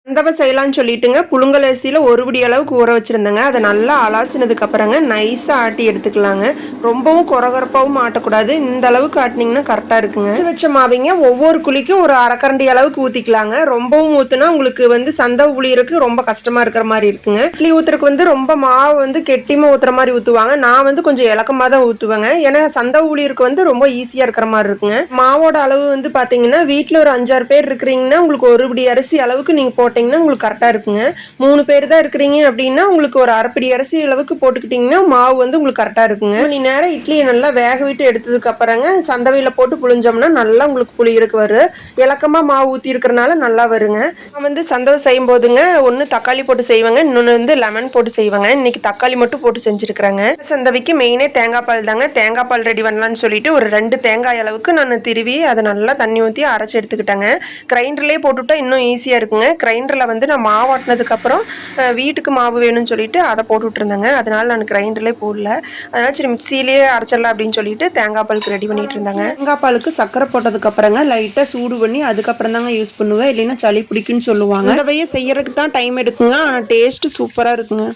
சந்தவை செய்யலாம்னு சொல்லிட்டுங்க புழுங்கல் அரிசியில் ஒரு பிடி அளவுக்கு ஊற வச்சுருந்தேங்க. அதை நல்லா அலாசினதுக்கு அப்புறங்க நைஸாக ஆட்டி எடுத்துக்கலாங்க. ரொம்பவும் கொரகொரப்பாகவும் ஆட்டக்கூடாது. இந்த அளவுக்கு ஆட்டினீங்கன்னா கரெக்டாக இருக்குங்க. வச்ச மாவிங்க ஒவ்வொரு குழிக்கும் ஒரு அரைக்கரண்டி அளவுக்கு ஊற்றிக்கலாங்க. ரொம்பவும் ஊற்றுனா உங்களுக்கு சந்தவை புளியறதுக்கு ரொம்ப கஷ்டமாக இருக்கிற மாதிரி இருக்குங்க. இட்லி ஊற்றுறதுக்கு ரொம்ப மாவு கெட்டியமாக ஊற்றுற மாதிரி ஊற்றுவாங்க. நான் கொஞ்சம் இலக்கமாக தான் ஊற்றுவேங்க. ஏன்னா சந்தவை புளியறதுக்கு ரொம்ப ஈஸியாக இருக்கிற மாதிரி இருக்குங்க. மாவோட அளவு பார்த்தீங்கன்னா வீட்டில் ஒரு 5-6 பேர் இருக்கிறீங்கன்னா உங்களுக்கு ஒரு பிடி அரிசி அளவுக்கு நீங்கள் போட்டிங்கன்னா உங்களுக்கு கரெக்டாக இருக்குங்க. 3 பேர் தான் இருக்கிறீங்க அப்படின்னா உங்களுக்கு ஒரு அரைப்பிடி அரிசி அளவுக்கு போட்டுக்கிட்டிங்கன்னா மாவு உங்களுக்கு கரெக்டாக இருக்குங்க. மணி நேரம் இட்லியை நல்லா வேக விட்டு எடுத்ததுக்கு அப்புறங்க சந்தவையில் போட்டு புளிஞ்சோம்னா நல்லா உங்களுக்கு புளியறக்கு வரும். இலக்கமாக மாவு ஊற்றி இருக்கிறனால நல்லா வருங்க. நான் சந்தவை செய்யும் போதுங்க ஒன்று தக்காளி போட்டு செய்வாங்க, இன்னொன்று லெமன் போட்டு செய்வாங்க. இன்னைக்கு தக்காளி மட்டும் போட்டு செஞ்சுருக்கிறேங்க. சந்தவைக்கு மெயினே தேங்காய் பால் தாங்க. தேங்காய் பால் ரெடி பண்ணலான்னு சொல்லிட்டு ஒரு 2 தேங்காய் அளவுக்கு நான் திருவி அதை நல்லா தண்ணி ஊற்றி அரைச்சி எடுத்துக்கிட்டேங்க. கிரைண்டர்லேயே போட்டுவிட்டா இன்னும் ஈஸியாக இருக்குங்க. கிரைண்டரில் நான் மாவு ஆட்டினதுக்கப்புறம் வீட்டுக்கு மாவு வேணும்னு சொல்லிட்டு அதை போட்டுவிட்டு இருந்தேங்க. அதனால நான் கிரைண்டர்லேயே போடல. அதனால சரி மிக்சியிலேயே அரைச்சிடலாம் அப்படின்னு சொல்லிட்டு தேங்காய் பாலுக்கு ரெடி பண்ணிட்டு இருந்தாங்க. தேங்காய் பாலுக்கு சக்கரை போட்டதுக்கப்புறங்க லைட்டாக சூடு பண்ணி அதுக்கப்புறம் தாங்க யூஸ் பண்ணுவேன். இல்லைன்னா சளி பிடிக்குன்னு சொல்லுவாங்க. இந்த செய்யறதுக்கு தான் டைம் எடுக்குங்க. ஆனால் டேஸ்ட்டு சூப்பராக இருக்குங்க.